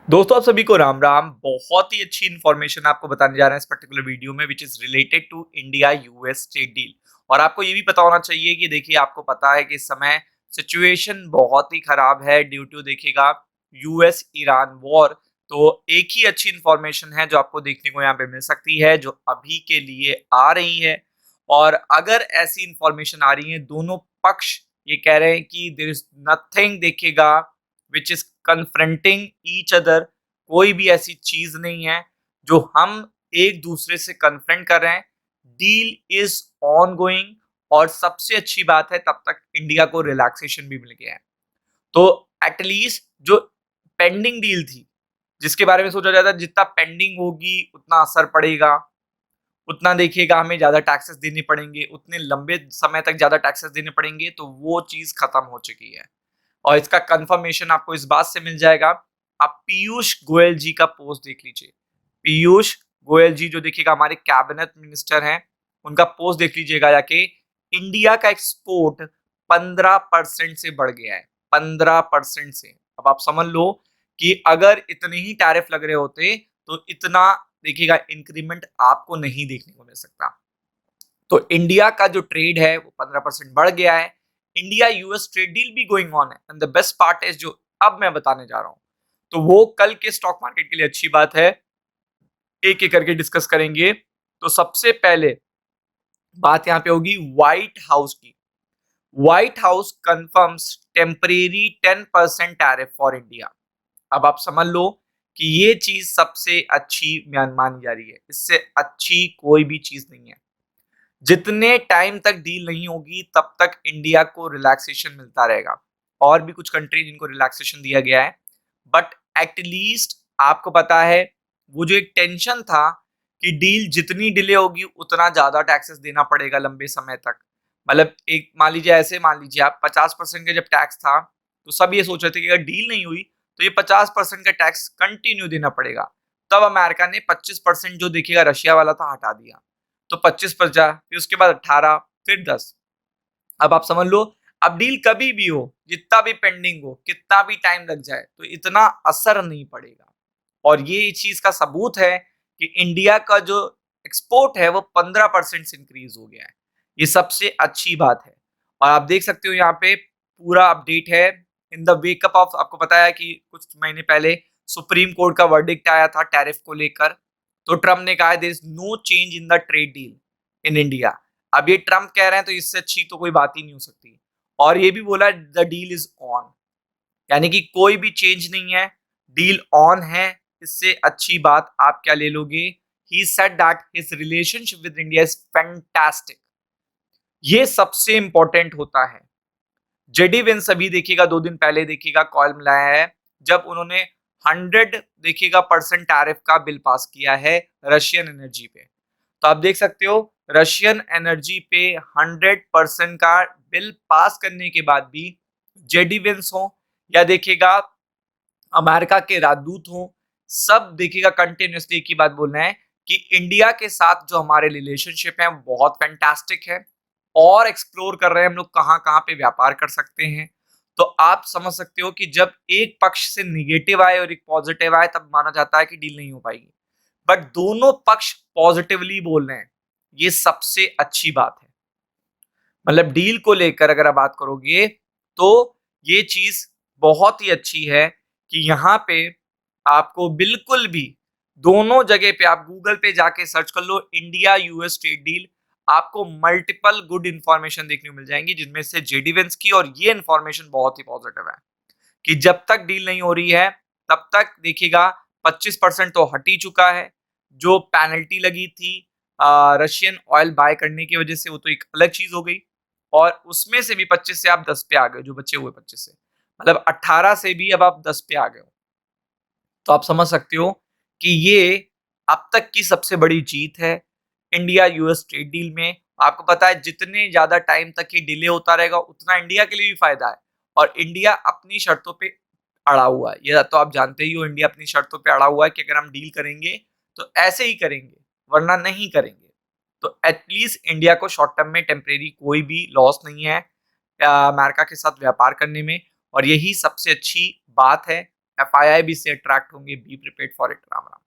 दोस्तों आप सभी को राम राम। बहुत ही अच्छी इन्फॉर्मेशन आपको बताने जा रहे हैं इस पर्टिकुलर वीडियो में which is related to India US trade deal. और आपको ये भी पता होना चाहिए कि देखिए आपको पता है कि इस समय सिचुएशन बहुत ही खराब है ड्यू टू देखिएगा यूएस ईरान वॉर। तो एक ही अच्छी इन्फॉर्मेशन है जो आपको देखने को यहाँ पे मिल सकती है जो अभी के लिए आ रही है। और अगर ऐसी इन्फॉर्मेशन आ रही है दोनों पक्ष ये कह रहे हैं कि देयर इज नथिंग देखिएगा which is confronting each other. कोई भी ऐसी चीज नहीं है जो हम एक दूसरे से कन्फ्रंट कर रहे हैं। Deal is on going. और सबसे अच्छी बात है तब तक इंडिया को रिलैक्सेशन भी मिल गया है। तो एटलीस्ट जो पेंडिंग डील थी जिसके बारे में सोचा जाता है जितना पेंडिंग होगी उतना असर पड़ेगा, उतना देखिएगा हमें ज्यादा टैक्सेस देने पड़ेंगे, उतने लंबे समय तक ज्यादा टैक्सेस देने पड़ेंगे, तो वो चीज खत्म हो चुकी है। और इसका कंफर्मेशन आपको इस बात से मिल जाएगा। आप पीयूष गोयल जी का पोस्ट देख लीजिए। पीयूष गोयल जी जो देखिएगा हमारे कैबिनेट मिनिस्टर हैं, उनका पोस्ट देख लीजिएगा जाके। इंडिया का एक्सपोर्ट 15% से बढ़ गया है, 15% से। अब आप समझ लो कि अगर इतने ही टैरिफ लग रहे होते तो इतना देखिएगा इंक्रीमेंट आपको नहीं देखने को मिल सकता। तो इंडिया का जो ट्रेड है वो 15% बढ़ गया है। इंडिया यूएस ट्रेड डील भी गोइंग ऑन है and the best part is जो अब मैं बताने जा रहा हूं तो वो कल के स्टॉक मार्केट के लिए अच्छी बात है। एक एक करके डिस्कस करेंगे। तो सबसे पहले बात यहां पे होगी व्हाइट हाउस की। White house confirms temporary 10% tariff for India. अब आप समझ लो कि ये चीज सबसे अच्छी मानी जा रही है, इससे अच्छी कोई भी चीज नहीं है। जितने टाइम तक डील नहीं होगी तब तक इंडिया को रिलैक्सेशन मिलता रहेगा। और भी कुछ कंट्री जिनको रिलैक्सेशन दिया गया है, बट एटलीस्ट आपको पता है वो जो एक टेंशन था कि डील जितनी डिले होगी उतना ज्यादा टैक्सेस देना पड़ेगा लंबे समय तक। मतलब एक मान लीजिए, ऐसे मान लीजिए आप 50% का जब टैक्स था तो सब ये सोच रहे थे कि अगर डील नहीं हुई तो ये 50% का टैक्स कंटिन्यू देना पड़ेगा। तब अमेरिका ने 25% जो देखिएगा रशिया वाला था हटा दिया। तो 25 फिर उसके बाद 18 फिर 10। अब आप समझ लो अब डील कभी भी हो, जितना भी पेंडिंग हो, कितना भी टाइम लग जाए तो इतना असर नहीं पड़ेगा। और ये चीज का सबूत है कि इंडिया का जो एक्सपोर्ट है वो 15% से इंक्रीज हो गया है। ये सबसे अच्छी बात है। और आप देख सकते हो यहाँ पे पूरा अपडेट है इन द वेकअप ऑफ। आपको पता है कि कुछ महीने पहले सुप्रीम कोर्ट का वर्डिक्ट आया था टैरिफ को लेकर। तो ट्रम्प ने कहा there is no change in the trade deal in India. अब ये ट्रम्प कह रहे हैं तो इससे अच्छी तो कोई बात ही नहीं हो सकती। और ये भी बोला द डील इज ऑन, यानी कि कोई भी चेंज नहीं है, डील ऑन है। इससे अच्छी बात आप क्या ले लोगे? He said that his relationship with India is fantastic. ये सबसे इंपॉर्टेंट होता है। जेडी वेंस अभी देखिएगा 2 दिन पहले देखिएगा कॉल मिलाया है जब उन्होंने 100 देखिएगा परसेंट टैरिफ का बिल पास किया है रशियन एनर्जी पे। तो आप देख सकते हो रशियन एनर्जी पे 100% का बिल पास करने के बाद भी जेडी वेंस हो या देखिएगा अमेरिका के राजदूत हो, सब देखिएगा कंटिन्यूसली एक ही बात बोल रहे हैं कि इंडिया के साथ जो हमारे रिलेशनशिप है बहुत फैंटास्टिक है। और एक्सप्लोर कर रहे हैं हम लोग कहाँ कहाँ पे व्यापार कर सकते हैं। तो आप समझ सकते हो कि जब एक पक्ष से निगेटिव आए और एक पॉजिटिव आए तब माना जाता है कि डील नहीं हो पाएगी। बट दोनों पक्ष पॉजिटिवली बोल रहे हैं, ये सबसे अच्छी बात है। मतलब डील को लेकर अगर आप बात करोगे तो ये चीज बहुत ही अच्छी है कि यहाँ पे आपको बिल्कुल भी दोनों जगह पे आप गूगल पे जाके सर्च कर लो इंडिया यूएस ट्रेड डील। आपको मल्टीपल गुड इंफॉर्मेशन देखने को मिल जाएंगी जिनमें से जेडी वेंस की और ये इंफॉर्मेशन बहुत ही पॉजिटिव है कि जब तक डील नहीं हो रही है तब तक देखिएगा 25% तो हट ही चुका है। जो पेनल्टी लगी थी रशियन ऑयल बाय करने की वजह से वो तो एक अलग चीज हो गई। और उसमें से भी 25 से आप 10 पे आ गए, जो बचे हुए 25 से मतलब 18 से भी अब आप 10 पे आ गए हो। तो आप समझ सकते हो कि ये अब तक की सबसे बड़ी जीत है इंडिया यूएस ट्रेड डील में। आपको पता है जितने ज्यादा टाइम तक ये डिले होता रहेगा उतना इंडिया के लिए भी फायदा है। और इंडिया अपनी शर्तों पे अड़ा हुआ है, ये तो आप जानते ही हो। इंडिया अपनी शर्तों पे अड़ा हुआ है कि अगर हम डील करेंगे तो ऐसे ही करेंगे वरना नहीं करेंगे। तो एटलीस्ट इंडिया को शॉर्ट टर्म में टेम्परेरी कोई भी लॉस नहीं है अमेरिका के साथ व्यापार करने में। और यही सबसे अच्छी बात है। FII भी इससे अट्रैक्ट होंगे। Be prepared for it. Ram Ram.